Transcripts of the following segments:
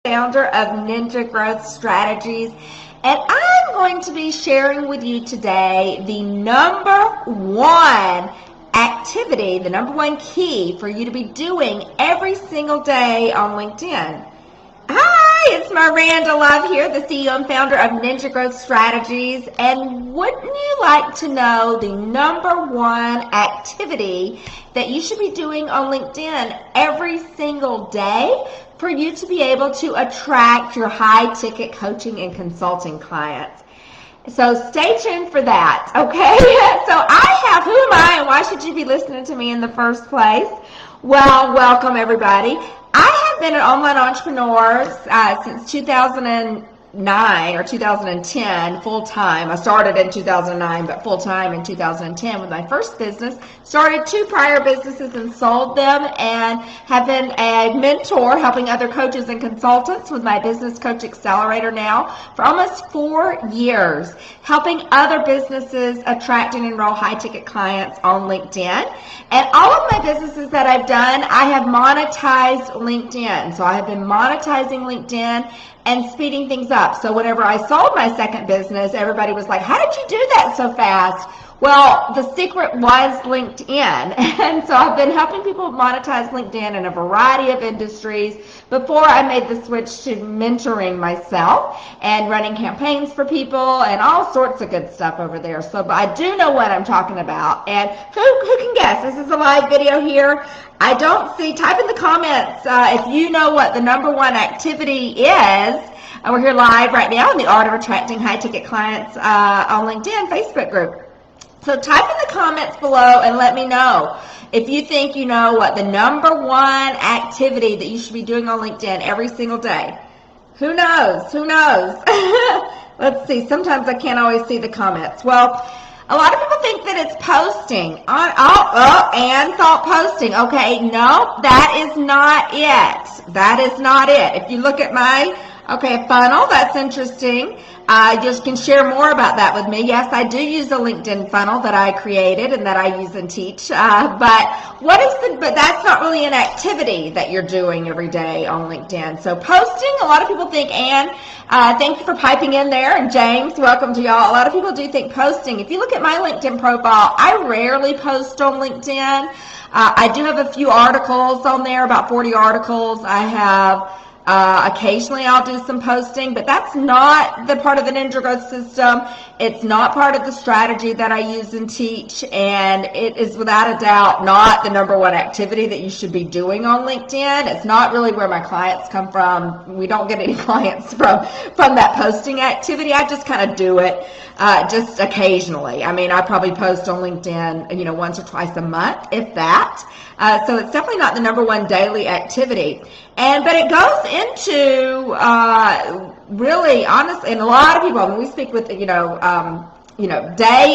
Founder of Ninja Growth Strategies, and I'm going to be sharing with you today the number one activity, the number one key for you to be doing every single day on LinkedIn. Hi, it's Myranda Love here, the CEO and founder of Ninja Growth Strategies, and wouldn't you like to know the number one activity that you should be doing on LinkedIn every single day for you to be able to attract your high-ticket coaching and consulting clients? So stay tuned for that, okay? So who am I and why should you be listening to me in the first place? Well, welcome everybody. I have been an online entrepreneur since 2009 or 2010 full-time. I started in 2009, but full-time in 2010 with my first business. Started 2 prior businesses and sold them, and have been a mentor helping other coaches and consultants with my Business Coach Accelerator now for almost 4 years, helping other businesses attract and enroll high-ticket clients on LinkedIn. And all of my businesses that I've done, I have monetized LinkedIn. So I have been monetizing LinkedIn and speeding things up. So whenever I sold my second business, everybody was like, how did you do that so fast? Well, the secret was LinkedIn. And so I've been helping people monetize LinkedIn in a variety of industries before I made the switch to mentoring myself and running campaigns for people and all sorts of good stuff over there. So but I do know what I'm talking about. And who can guess? This is a live video here. I don't see, type in the comments if you know what the number one activity is. We're here live right now in the Art of Attracting High-Ticket Clients on LinkedIn Facebook group. So type in the comments below and let me know if you think you know what the number one activity that you should be doing on LinkedIn every single day. Who knows? Who knows? Let's see. Sometimes I can't always see the comments. Well, a lot of people think that it's posting. And thought posting. Okay, no, that is not it. That is not it. If you look at my funnel, that's interesting. You can share more about that with me. Yes, I do use a LinkedIn funnel that I created and that I use and teach. But that's not really an activity that you're doing every day on LinkedIn. So posting, a lot of people think, Anne, thank you for piping in there, and James, welcome to y'all. A lot of people do think posting. If you look at my LinkedIn profile, I rarely post on LinkedIn. I do have a few articles on there, about 40 articles. I have occasionally I'll do some posting, but that's not the part of the Ninja Growth System. It's not part of the strategy that I use and teach, and it is without a doubt not the number one activity that you should be doing on LinkedIn. It's not really where my clients come from. We don't get any clients from that posting activity. I just kind of do it just occasionally. I mean, I probably post on LinkedIn, once or twice a month, if that. So it's definitely not the number one daily activity. But it goes into really, honestly, and a lot of people, when we speak with, day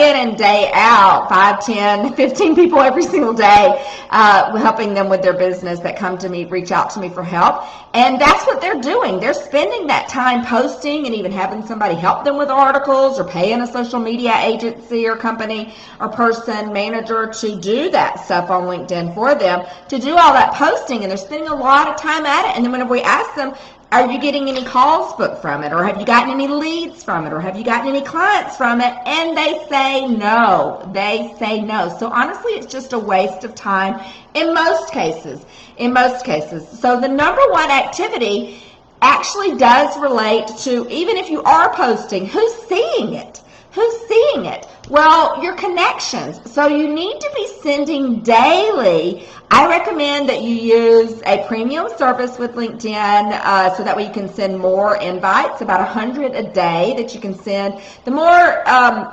in and day out, 5, 10, 15 people every single day, helping them with their business that come to me, reach out to me for help. And that's what they're doing. They're spending that time posting and even having somebody help them with articles or paying a social media agency or company or person, manager to do that stuff on LinkedIn for them, to do all that posting. And they're spending a lot of time at it. And then whenever we ask them, are you getting any calls booked from it? Or have you gotten any leads from it? Or have you gotten any clients from it? And they say no. They say no. So honestly, it's just a waste of time in most cases. In most cases. So the number one activity actually does relate to, even if you are posting, who's seeing it? Who's seeing it? Well, your connections. So you need to be sending daily. I recommend that you use a premium service with LinkedIn so that way you can send more invites, about 100 a day that you can send. The more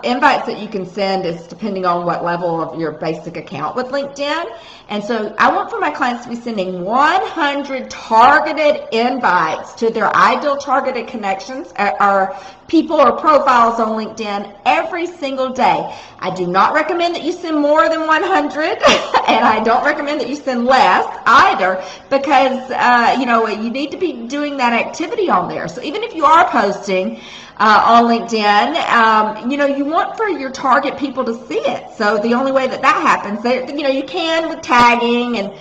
invites that you can send is depending on what level of your basic account with LinkedIn. And so I want for my clients to be sending 100 targeted invites to their ideal targeted connections or people or profiles on LinkedIn every single day day. I do not recommend that you send more than 100, and I don't recommend that you send less either, because you need to be doing that activity on there. So even if you are posting on LinkedIn, you want for your target people to see it. So the only way that happens, you can with tagging and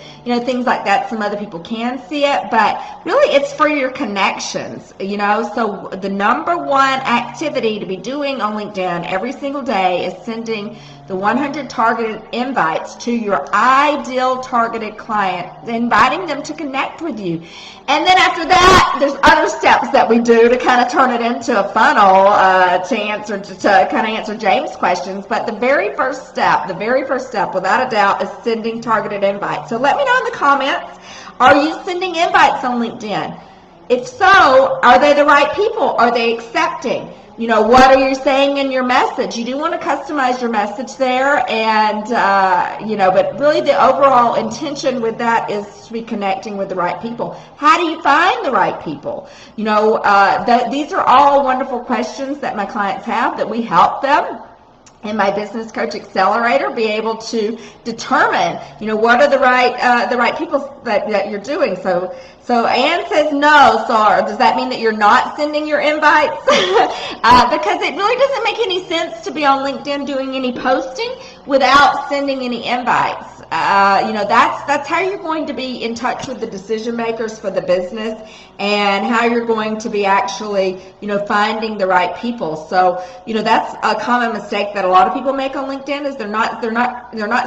things like that. Some other people can see it, but really it's for your connections. So the number one activity to be doing on LinkedIn every single day is sending the 100 targeted invites to your ideal targeted client, inviting them to connect with you. And then after that, there's other steps that we do to kind of turn it into a funnel to kind of answer James' questions. But the very first step, without a doubt, is sending targeted invites. So let me know in the comments, are you sending invites on LinkedIn? If so, are they the right people? Are they accepting? What are you saying in your message? You do want to customize your message there, and, but really the overall intention with that is to be connecting with the right people. How do you find the right people? These are all wonderful questions that my clients have that we help them in my Business Coach Accelerator be able to determine, what are the right people that you're doing. So Ann says no. So does that mean that you're not sending your invites? Because it really doesn't make any sense to be on LinkedIn doing any posting without sending any invites. That's how you're going to be in touch with the decision makers for the business, and how you're going to be actually, finding the right people. So, that's a common mistake that a lot of people make on LinkedIn, is they're not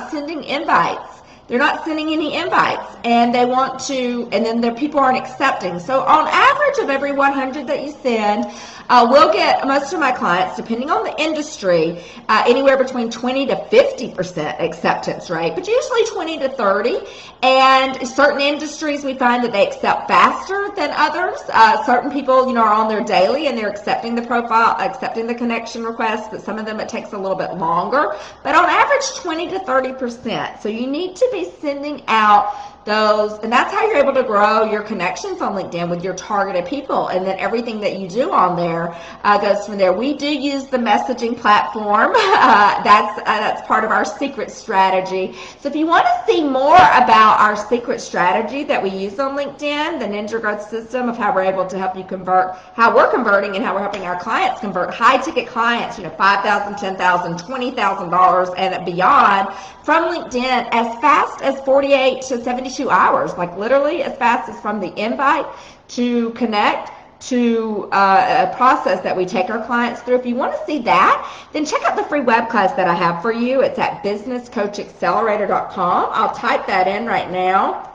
sending invites. They're not sending any invites, and they want to, and then their people aren't accepting. So on average of every 100 that you send, we'll get, most of my clients, depending on the industry, anywhere between 20 to 50% acceptance rate, but usually 20 to 30. And certain industries, we find that they accept faster than others. Certain people, are on there daily and they're accepting the profile, accepting the connection request, but some of them it takes a little bit longer. But on average, 20 to 30%. So you need to be sending out those, and that's how you're able to grow your connections on LinkedIn with your targeted people, and then everything that you do on there goes from there. We do use the messaging platform. That's part of our secret strategy. So if you want to see more about our secret strategy that we use on LinkedIn, the Ninja Growth System of how we're able to help you convert, how we're converting and how we're helping our clients convert high ticket clients, $5,000, $10,000, $20,000 and beyond from LinkedIn as fast as 48 to 72 hours, like literally as fast as from the invite to connect to a process that we take our clients through. If you want to see that, then check out the free web class that I have for you. It's at businesscoachaccelerator.com. I'll type that in right now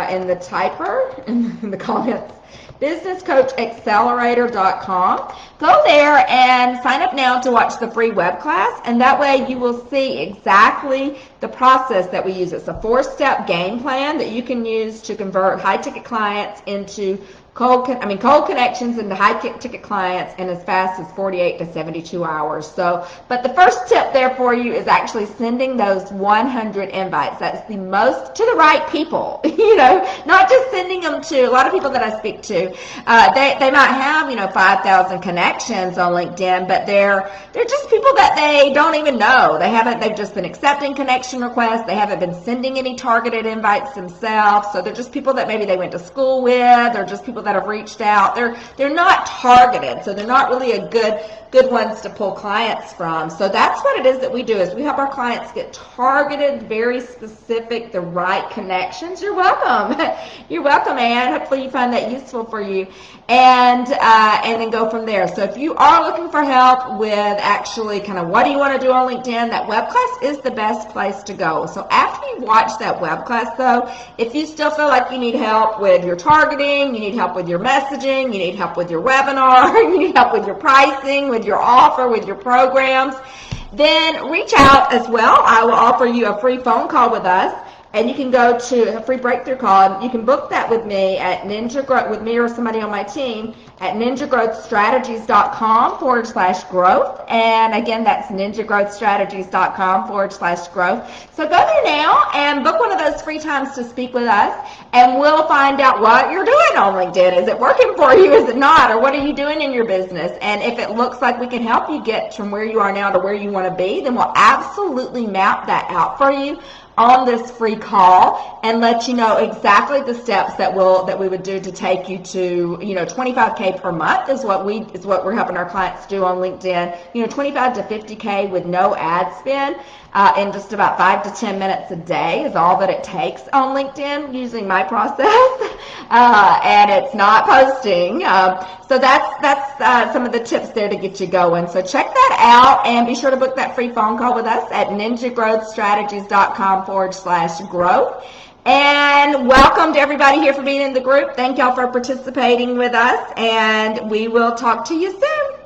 in the typer in the comments. businesscoachaccelerator.com. Go there and sign up now to watch the free web class, and that way you will see exactly the process that we use. It's a 4-step game plan that you can use to convert high-ticket clients into cold connections into high-ticket clients in as fast as 48 to 72 hours. So, but the first tip there for you is actually sending those 100 invites. That's the most to the right people, not just sending them to a lot of people that I speak to. They might have, 5,000 connections on LinkedIn, but they're just people that they don't even know. They've just been accepting connection requests. They haven't been sending any targeted invites themselves. So they're just people that maybe they went to school with, or just people that have reached out. They're not targeted, so they're not really a good ones to pull clients from. So that's what it is that we do, is we help our clients get targeted, very specific, the right connections. You're welcome. You're welcome, Ann. Hopefully you find that useful for you. And then go from there. So if you are looking for help with actually kind of what do you want to do on LinkedIn, that web class is the best place to go. So after you watch that web class, though, if you still feel like you need help with your targeting, you need help with your messaging, you need help with your webinar, you need help with your pricing, with your offer, with your programs, then reach out as well. I will offer you a free phone call with us, and you can go to a free breakthrough call. You can book that with me at with me or somebody on my team at ninjagrowthstrategies.com/growth. And again, that's ninjagrowthstrategies.com/growth. So go there now and book one of those free times to speak with us, and we'll find out what you're doing on LinkedIn. Is it working for you? Is it not? Or what are you doing in your business? And if it looks like we can help you get from where you are now to where you want to be, then we'll absolutely map that out for you on this free call and let you know exactly the steps that we would do to take you to, 25K per month is what we're helping our clients do on LinkedIn. 25 to 50K with no ad spend in just about 5 to 10 minutes a day is all that it takes on LinkedIn using my process, and it's not posting. So that's some of the tips there to get you going. So check that out and be sure to book that free phone call with us at ninjagrowthstrategies.com/growth. And welcome to everybody here for being in the group. Thank y'all for participating with us, and we will talk to you soon.